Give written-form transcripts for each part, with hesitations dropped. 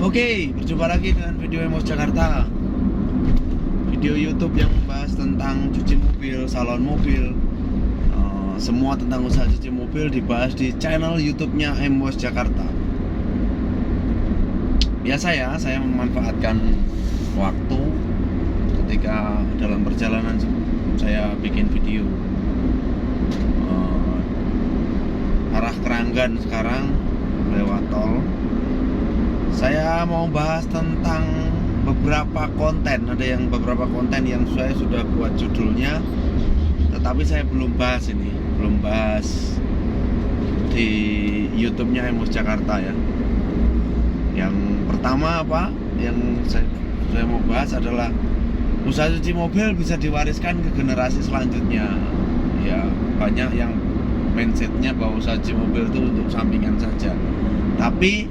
Oke, berjumpa lagi dengan video Emos Jakarta. Video YouTube yang membahas tentang cuci mobil, salon mobil, semua tentang usaha cuci mobil dibahas di channel YouTube-nya Emos Jakarta. Biasa ya, saya memanfaatkan waktu ketika dalam perjalanan saya bikin video. Arah Keranggan sekarang lewat tol. Saya mau bahas tentang beberapa konten. Ada beberapa konten yang saya sudah buat judulnya, tetapi saya belum bahas di YouTube-nya Emos Jakarta ya. Yang pertama apa? Yang saya mau bahas adalah usaha cuci mobil bisa diwariskan ke generasi selanjutnya. Ya, banyak yang mindsetnya bahwa usaha cuci mobil itu untuk sampingan saja, tapi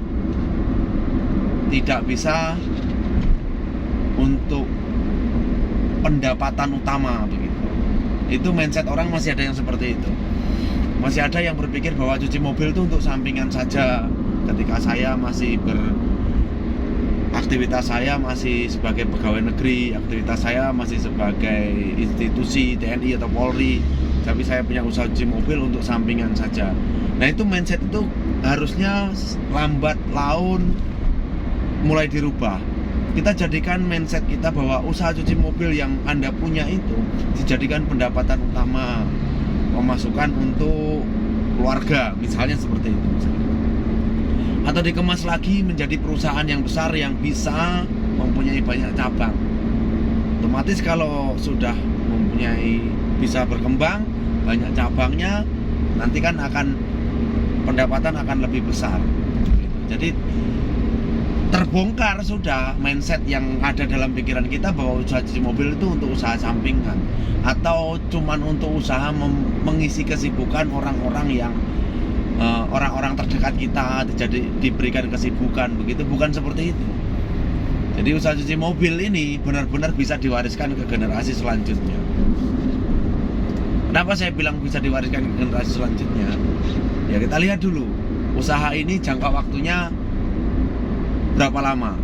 tidak bisa untuk pendapatan utama begitu. Itu mindset orang, masih ada yang seperti itu. Masih ada yang berpikir bahwa cuci mobil itu untuk sampingan saja. Ketika saya masih aktivitas saya masih sebagai pegawai negeri, aktivitas saya masih sebagai institusi TNI atau Polri, tapi saya punya usaha cuci mobil untuk sampingan saja. Nah, itu mindset itu harusnya lambat laun mulai dirubah. Kita jadikan mindset kita bahwa usaha cuci mobil yang Anda punya itu dijadikan pendapatan utama, pemasukan untuk keluarga, misalnya seperti itu misalnya. Atau dikemas lagi menjadi perusahaan yang besar yang bisa mempunyai banyak cabang. Otomatis kalau sudah bisa berkembang banyak cabangnya, nanti kan pendapatan akan lebih besar. Jadi terbongkar sudah mindset yang ada dalam pikiran kita bahwa usaha cuci mobil itu untuk usaha sampingan atau cuman untuk usaha mengisi kesibukan orang-orang terdekat kita, jadi diberikan kesibukan begitu. Bukan seperti itu. Jadi usaha cuci mobil ini benar-benar bisa diwariskan ke generasi selanjutnya. Kenapa saya bilang bisa diwariskan ke generasi selanjutnya? Ya, kita lihat dulu usaha ini jangka waktunya berapa lama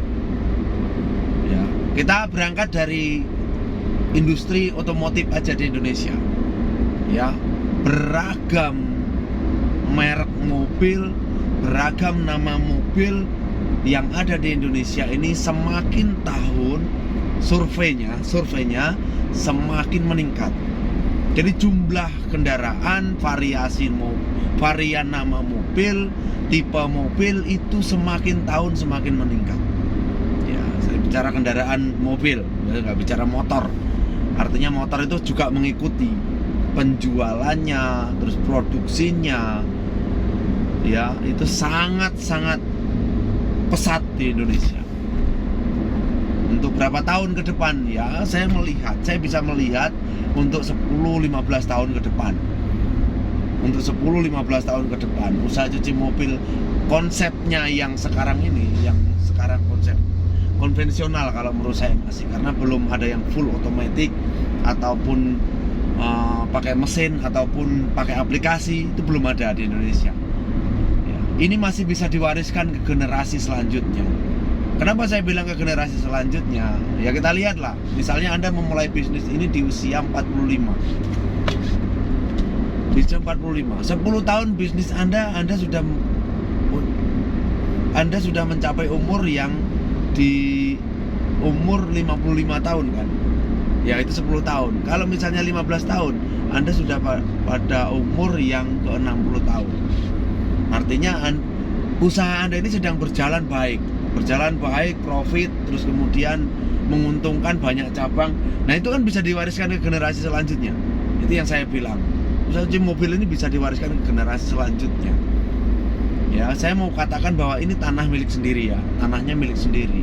ya. Kita berangkat dari industri otomotif aja di Indonesia ya. Beragam merek mobil, beragam nama mobil yang ada di Indonesia ini semakin tahun surveinya semakin meningkat. Jadi jumlah kendaraan, varian nama mobil, tipe mobil itu semakin tahun semakin meningkat. Ya, saya bicara kendaraan mobil, nggak bicara motor. Artinya motor itu juga mengikuti penjualannya, terus produksinya. Ya, itu sangat-sangat pesat di Indonesia. Untuk berapa tahun ke depan ya, saya bisa melihat untuk 10-15 tahun ke depan. Untuk 10-15 tahun ke depan, usaha cuci mobil konsepnya yang sekarang konsep konvensional kalau menurut saya masih, karena belum ada yang full otomatis ataupun pakai mesin ataupun pakai aplikasi, itu belum ada di Indonesia. Ya, ini masih bisa diwariskan ke generasi selanjutnya. Kenapa saya bilang ke generasi selanjutnya? Ya, kita lihatlah, misalnya Anda memulai bisnis ini di usia 45. Di usia 45, 10 tahun bisnis Anda sudah mencapai umur yang di umur 55 tahun kan? Ya, itu 10 tahun. Kalau misalnya 15 tahun, Anda sudah pada umur yang ke 60 tahun. Artinya usaha Anda ini sedang berjalan baik, profit, terus kemudian menguntungkan banyak cabang. Nah, itu kan bisa diwariskan ke generasi selanjutnya. Itu yang saya bilang, usaha cuci mobil ini bisa diwariskan ke generasi selanjutnya. Ya, saya mau katakan bahwa ini tanah milik sendiri ya, tanahnya milik sendiri.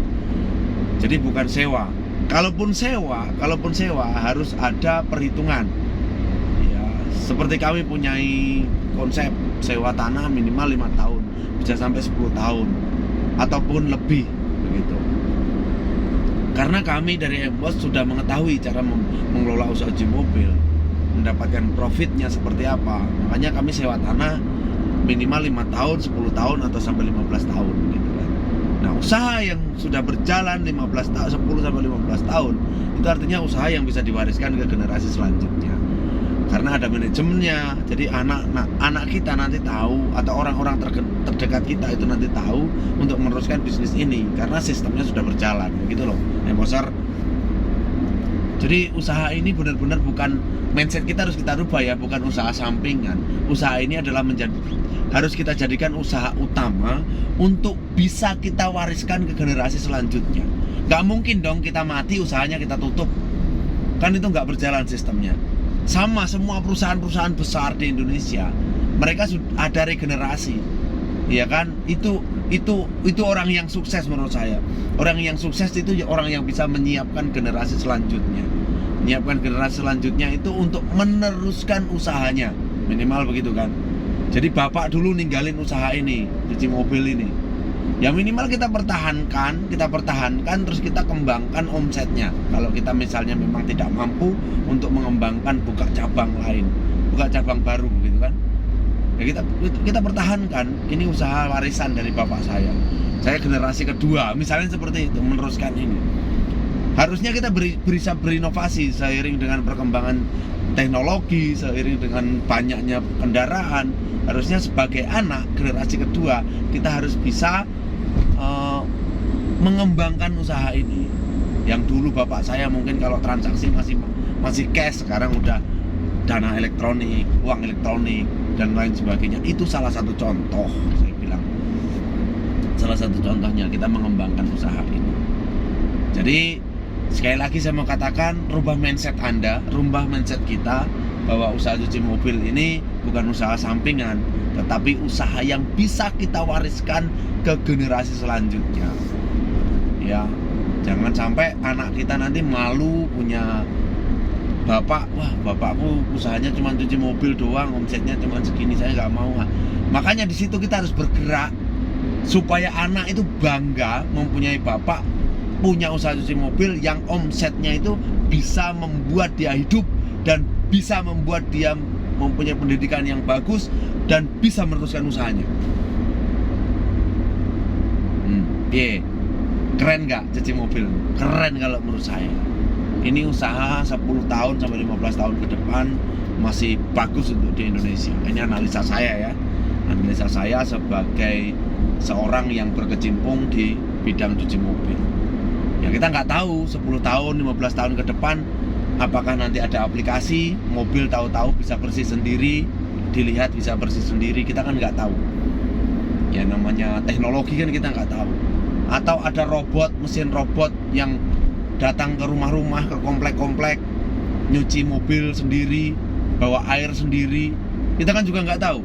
Jadi bukan sewa. Kalaupun sewa harus ada perhitungan. Ya, seperti kami punyai konsep sewa tanah minimal 5 tahun, bisa sampai 10 tahun ataupun lebih begitu. Karena kami dari Emos sudah mengetahui cara mengelola usaha cuci mobil, mendapatkan profitnya seperti apa. Makanya kami sewa tanah minimal 5 tahun, 10 tahun atau sampai 15 tahun gitu kan. Nah, Usaha yang sudah berjalan 15 tahun, 10 sampai 15 tahun, itu artinya usaha yang bisa diwariskan ke generasi selanjutnya. Karena ada manajemennya, jadi anak kita nanti tahu, atau orang-orang terdekat kita itu nanti tahu untuk meneruskan bisnis ini karena sistemnya sudah berjalan, gitu loh. Embosar. Jadi usaha ini benar-benar bukan mindset kita, harus kita rubah ya, bukan usaha sampingan. Usaha ini adalah harus kita jadikan usaha utama untuk bisa kita wariskan ke generasi selanjutnya. Gak mungkin dong kita mati usahanya kita tutup, kan itu gak berjalan sistemnya. Sama semua perusahaan-perusahaan besar di Indonesia, mereka sudah ada regenerasi, ya kan? Itu orang yang sukses menurut saya. Orang yang sukses itu orang yang bisa menyiapkan generasi selanjutnya. Menyiapkan generasi selanjutnya itu untuk meneruskan usahanya, minimal begitu kan. Jadi bapak dulu ninggalin usaha ini, cuci mobil ini, ya minimal kita pertahankan, terus kita kembangkan omsetnya. Kalau kita misalnya memang tidak mampu untuk mengembangkan, buka cabang lain, buka cabang baru gitu kan, ya kita pertahankan. Ini usaha warisan dari bapak saya generasi kedua, misalnya seperti itu, meneruskan ini. Harusnya kita bisa berinovasi seiring dengan perkembangan teknologi, seiring dengan banyaknya kendaraan. Harusnya sebagai anak generasi kedua kita harus bisa mengembangkan usaha ini. Yang dulu bapak saya mungkin kalau transaksi masih cash, sekarang udah dana elektronik, uang elektronik dan lain sebagainya. Itu salah satu contoh, saya bilang. Salah satu contohnya kita mengembangkan usaha ini. Jadi sekali lagi saya mau katakan, rubah mindset Anda, rubah mindset kita bahwa usaha cuci mobil ini bukan usaha sampingan, tetapi usaha yang bisa kita wariskan ke generasi selanjutnya. Ya, jangan sampai anak kita nanti malu punya bapak, wah bapakku usahanya cuma cuci mobil doang, omsetnya cuma segini, saya nggak mau. Makanya di situ kita harus bergerak supaya anak itu bangga mempunyai bapak punya usaha cuci mobil yang omsetnya itu bisa membuat dia hidup dan bisa membuat dia mempunyai pendidikan yang bagus dan bisa meneruskan usahanya. Keren nggak cuci mobil? Keren kalau menurut saya. Ini usaha 10 tahun sampai 15 tahun ke depan masih bagus untuk di Indonesia. Ini analisa saya ya. Analisa saya sebagai seorang yang berkecimpung di bidang cuci mobil. Ya kita nggak tahu 10 tahun, 15 tahun ke depan apakah nanti ada aplikasi mobil tahu-tahu bisa bersih sendiri, dilihat bisa bersih sendiri, kita kan nggak tahu. Ya namanya teknologi kan kita nggak tahu. Atau ada robot, mesin robot yang datang ke rumah-rumah, ke komplek-komplek, nyuci mobil sendiri, bawa air sendiri, kita kan juga nggak tahu.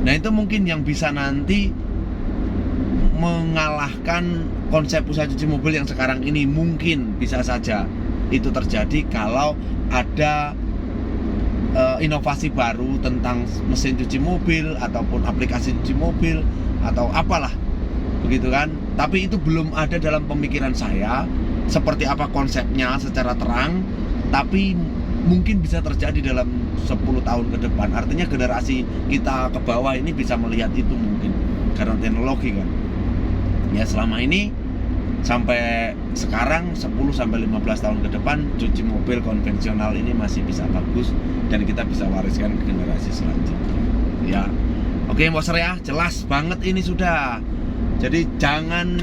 Nah itu mungkin yang bisa nanti mengalahkan konsep usaha cuci mobil yang sekarang ini. Mungkin bisa saja itu terjadi kalau ada inovasi baru tentang mesin cuci mobil ataupun aplikasi cuci mobil atau apalah begitu kan. Tapi itu belum ada dalam pemikiran saya seperti apa konsepnya secara terang, tapi mungkin bisa terjadi dalam 10 tahun ke depan. Artinya generasi kita ke bawah ini bisa melihat itu mungkin karena teknologi kan. Ya selama ini sampai sekarang 10 sampai 15 tahun ke depan cuci mobil konvensional ini masih bisa bagus dan kita bisa wariskan ke generasi selanjutnya. Ya. Oke, Embosar ya, jelas banget ini sudah. Jadi jangan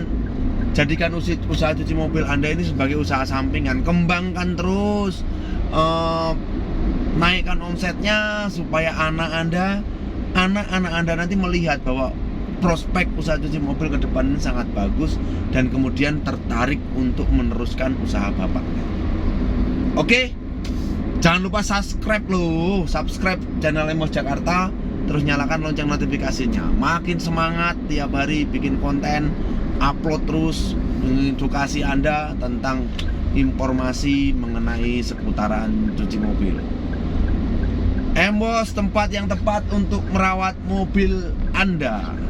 jadikan usaha cuci mobil Anda ini sebagai usaha sampingan. Kembangkan terus, naikkan omsetnya supaya anak-anak Anda nanti melihat bahwa prospek usaha cuci mobil ke depan ini sangat bagus dan kemudian tertarik untuk meneruskan usaha bapaknya. Oke, jangan lupa subscribe channel Emos Jakarta, terus nyalakan lonceng notifikasinya. Makin semangat tiap hari bikin konten, upload terus, mengedukasi Anda tentang informasi mengenai seputaran cuci mobil. Embos, tempat yang tepat untuk merawat mobil Anda.